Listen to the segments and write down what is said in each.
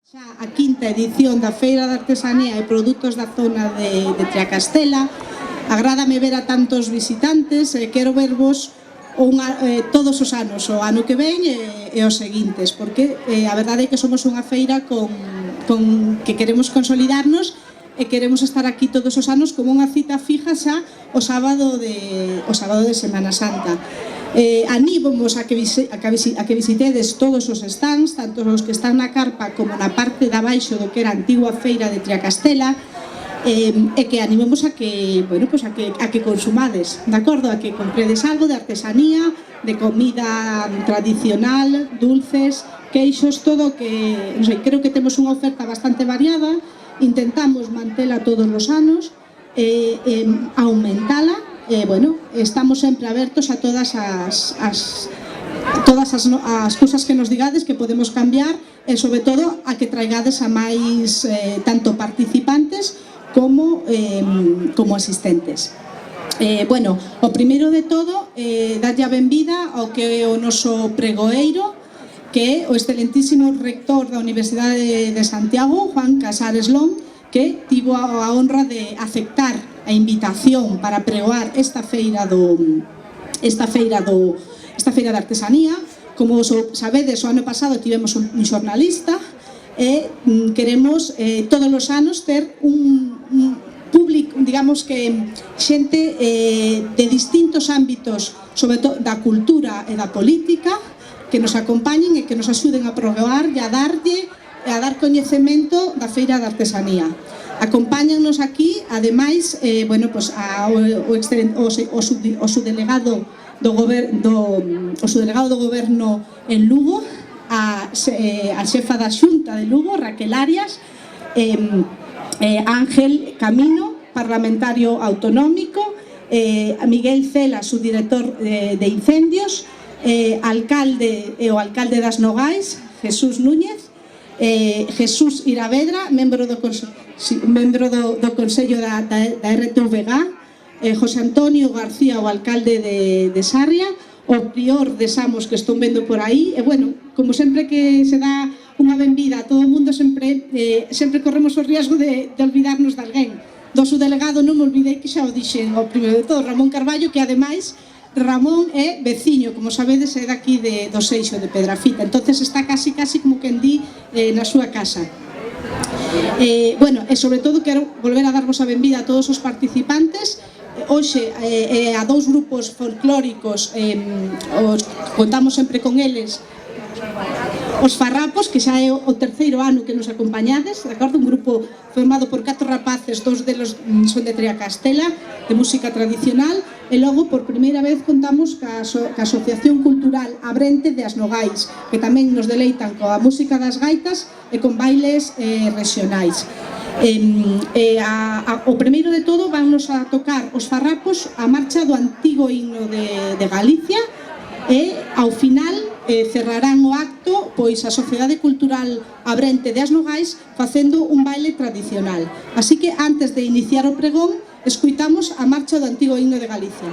Xa a quinta edición da Feira de Artesanía e Produtos da zona de Triacastela. Agrádame ver a tantos visitantes e quero vervos todos os anos, o ano que ven e os seguintes, porque a verdade é que somos unha feira que queremos consolidarnos e queremos estar aquí todos os anos como unha cita fija xa o sábado de Semana Santa. Anímos a que visitedes todos os stands, tanto os que están na carpa como na parte de abaixo do que era a antigua feira de Triacastela, e que animemos a que consumades, de acordo? A que compredes algo de artesanía, de comida tradicional, dulces, queixos, todo que, non sei, creo que temos unha oferta bastante variada, intentamos mantela todos os anos, aumentala. Estamos sempre abertos a todas as cousas que nos digades que podemos cambiar e sobre todo a que traigades a máis tanto participantes como asistentes. O primeiro de todo, darlle a benvida ao que é o noso pregoeiro, que é o excelentísimo rector da Universidade de Santiago, Juan Casares Lón, que tivo a honra de aceptar a invitación para pregoar esta feira de artesanía. Como sabedes, o ano pasado tivemos un xornalista e queremos todos os anos ter un público, digamos que xente de distintos ámbitos, sobre todo da cultura e da política, que nos acompañen e que nos axuden a pregoar e a dar coñecemento da feira de artesanía. Acompáñanos aquí, ademais, o subdelegado do Goberno en Lugo, a xefa da Xunta de Lugo, Raquel Arias, Ángel Camino, parlamentario autonómico, a Miguel Cela, subdirector de incendios, o alcalde das Nogais, Jesús Núñez, Jesús Iravedra, membro do Consello da RTVG, José Antonio García, o alcalde de Sarria, o prior de Samos que estou vendo por aí, e como sempre que se dá unha benvida a todo o mundo, sempre corremos o riesgo de olvidarnos de alguén. Do subdelegado non me olvidei, que xa o dixen o primeiro de todo, Ramón Carballo, que ademais Ramón é veciño, como sabedes, é daqui do Seixo, de Pedrafita, entonces está casi como quen di na súa casa. E sobre todo quero volver a darvos a benvida a todos os participantes. Hoxe a dous grupos folclóricos, contamos sempre con eles, os Farrapos, que xa é o terceiro ano que nos acompañades, de acordo? Un grupo formado por 4 rapaces, 2 deles son de Triacastela, de música tradicional, e logo por primeira vez contamos ca Asociación Cultural Abrente de As Nogais, que tamén nos deleitan coa música das gaitas e con bailes regionais. O primeiro de todo vannos a tocar os Farrapos a marcha do antigo himno de Galicia, e ao final cerrarán o acto pois a Sociedade Cultural Abrente de As Nogais facendo un baile tradicional. Así que antes de iniciar o pregón, escoitamos a marcha do antigo himno de Galicia.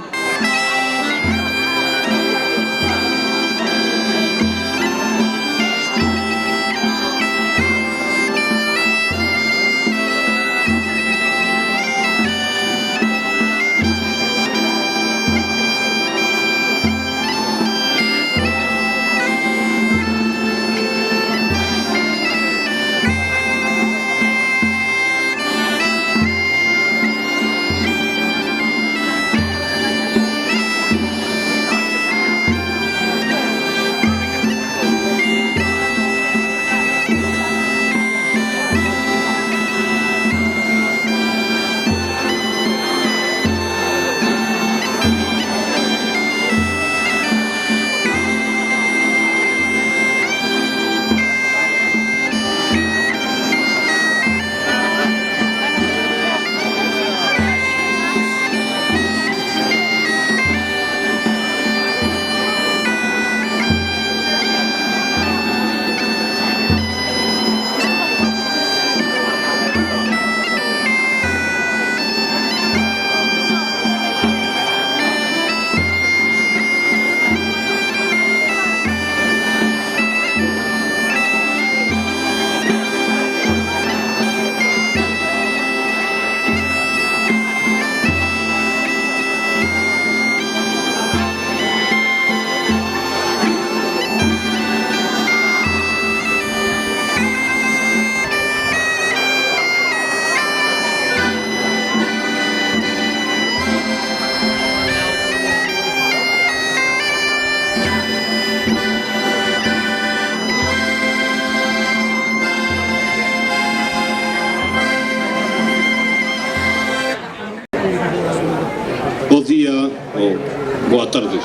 boa tarde,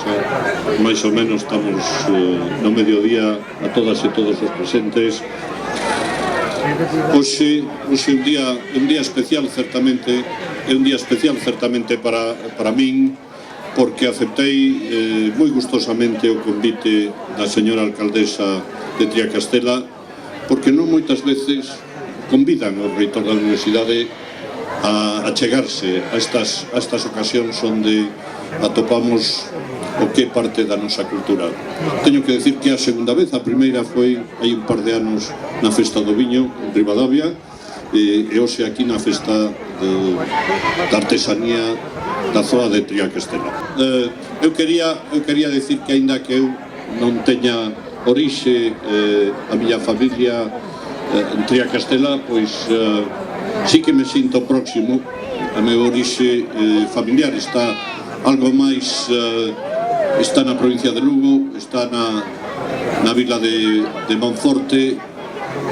máis ou menos estamos no mediodía a todas e todos os presentes. Hoxe un día especial certamente, é un día especial certamente para min, porque aceptei moi gustosamente o convite da señora alcaldesa de Triacastela, porque non moitas veces convidan ao reitor da universidade a chegarse a estas ocasións onde atopamos o que é parte da nosa cultura. Teño que decir que é a segunda vez, a primeira foi hai un par de anos na Festa do Viño en Ribadavia, e hoxe aquí na Festa da Artesanía da zoa de Triacastela. Eu quería decir que aínda que eu non teña orixe a miña familia en Triacastela, pois sí que me sinto próximo. A meu orixe familiar está algo máis, está na provincia de Lugo, está na vila de Monforte,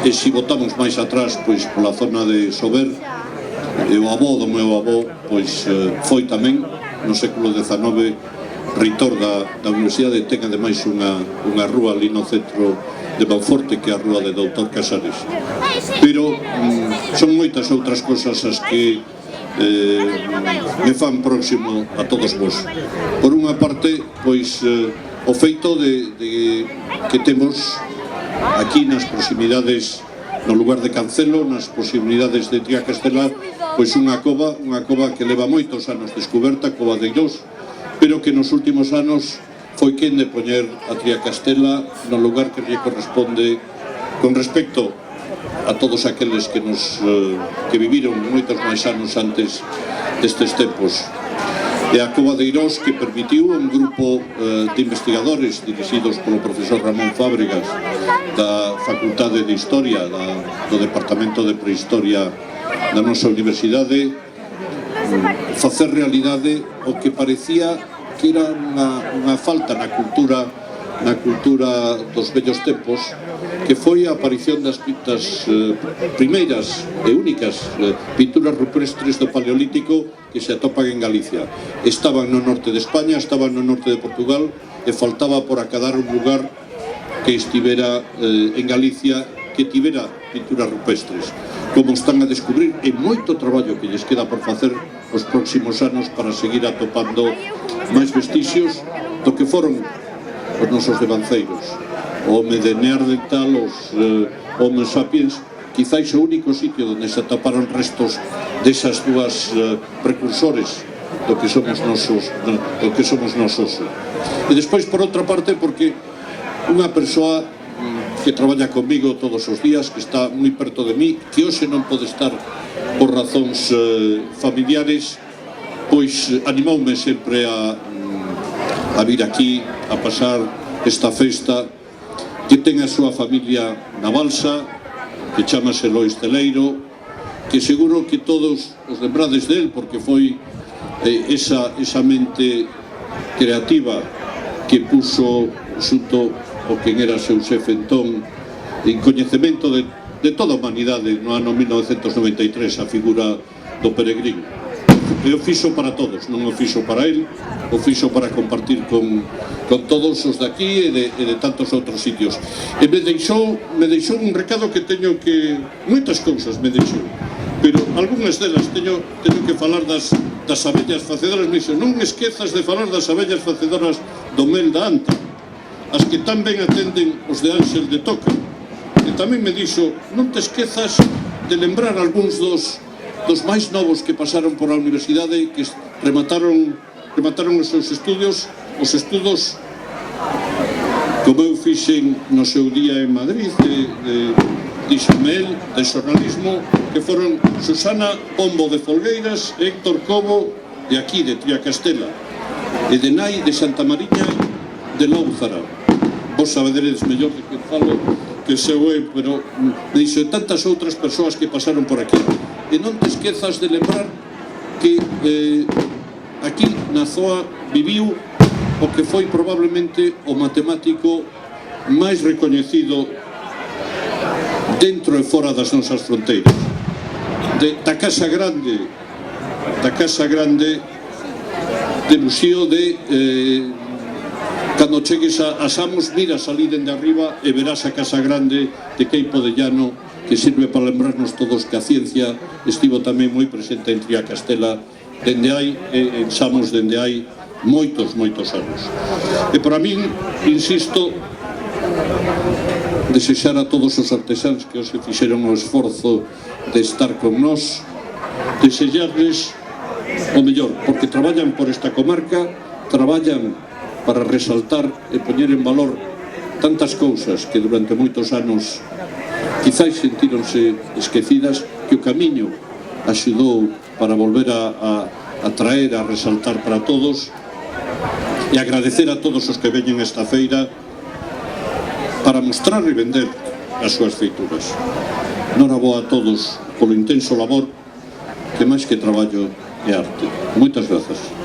e se botamos máis atrás, pois pola zona de Sober, e o avó do meu avó pois foi tamén no século XIX reitor da universidade. Ten ademais unha rúa ali no centro de Monforte, que é a rúa de Doutor Casares. Pero son moitas outras cosas as que me fan próximo a todos vos. Por unha parte, pois o feito de que temos aquí nas proximidades, no lugar de Cancelo, nas proximidades de Triacastela, pois unha cova que leva moitos anos descoberta, Cova de Eirós, pero que nos últimos anos foi quen de poñer a Triacastela no lugar que lle corresponde con respecto a todos aqueles que viviron moitos máis anos antes destes tempos. E a Cova de Eirós, que permitiu un grupo de investigadores dirixidos polo profesor Ramón Fábregas da Facultade de Historia do Departamento de Prehistoria da nosa universidade, facer realidade o que parecía que era unha falta na cultura dos vellos tempos, que foi a aparición das primeiras e únicas pinturas rupestres do Paleolítico que se atopan en Galicia. Estaban no norte de España, estaban no norte de Portugal, e faltaba por acadar un lugar que estivera en Galicia, que tivera pinturas rupestres. Como están a descubrir, e moito traballo que lles queda por facer os próximos anos para seguir atopando máis vestixios do que foron os nosos devanceiros. O home de Neandertal, os Homo sapiens, quizáis o único sitio onde se atoparon restos desas dúas precursores do que somos nosos. E despois, por outra parte, porque unha persoa que traballa comigo todos os días, que está moi perto de mí, que hoxe non pode estar por razóns familiares, pois animoume sempre a vir aquí a pasar esta festa, que ten a súa familia na Balsa, que chamase Lois Celeiro, que seguro que todos os lembrades del, porque foi esa mente creativa que puso xunto o quen era seu xefe entón en coñecemento de toda a humanidade no ano 1993 a figura do peregrino. E o fixo para todos, non o fixo para el, o fixo para compartir con todos os daqui e de tantos outros sitios. E me deixou un recado que teño que... moitas cousas me deixou, pero algunhas delas teño que falar das abellas facedoras. Me dixo, non esquezas de falar das abellas facedoras do mel da Anta, as que tan ben atenden os de Ángel de Toca. E tamén me dixo, non te esquezas de lembrar algúns dos máis novos que pasaron por a universidade, que remataron os seus estudos, os estudos como eu fixen no seu día en Madrid de Xamel, de xornalismo, que foron Susana Pombo de Folgueiras, Héctor Cobo de aquí, de Triacastela, e de Nai de Santa Mariña de Louzara. Vos sabedes mellor de que falo que seu eu, pero me dixo tantas outras persoas que pasaron por aquí. E non te esquezas de lembrar que aquí na zoa viviu o que foi probablemente o matemático máis recoñecido dentro e fora das nosas fronteiras. Da Casa Grande ilusión de cando chegues a Samos, miras ali dende arriba e verás a Casa Grande de Queipo de Llano, que sirve para lembrarnos todos que a ciencia estivo tamén moi presente en Triacastela dende hai, en Samos dende hai moitos anos. E para min, insisto, desexar a todos os artesáns que os fixeron o esforzo de estar con nós, desexarles o mellor, porque traballan por esta comarca, traballan para resaltar e poñer en valor tantas cousas que durante moitos anos quizáis sentíronse esquecidas, que o camiño axudou para volver a traer, a resaltar para todos, e agradecer a todos os que veñen esta feira para mostrar e vender as súas feituras. Noraboa a todos polo intenso labor que máis que traballo é arte. Moitas grazas.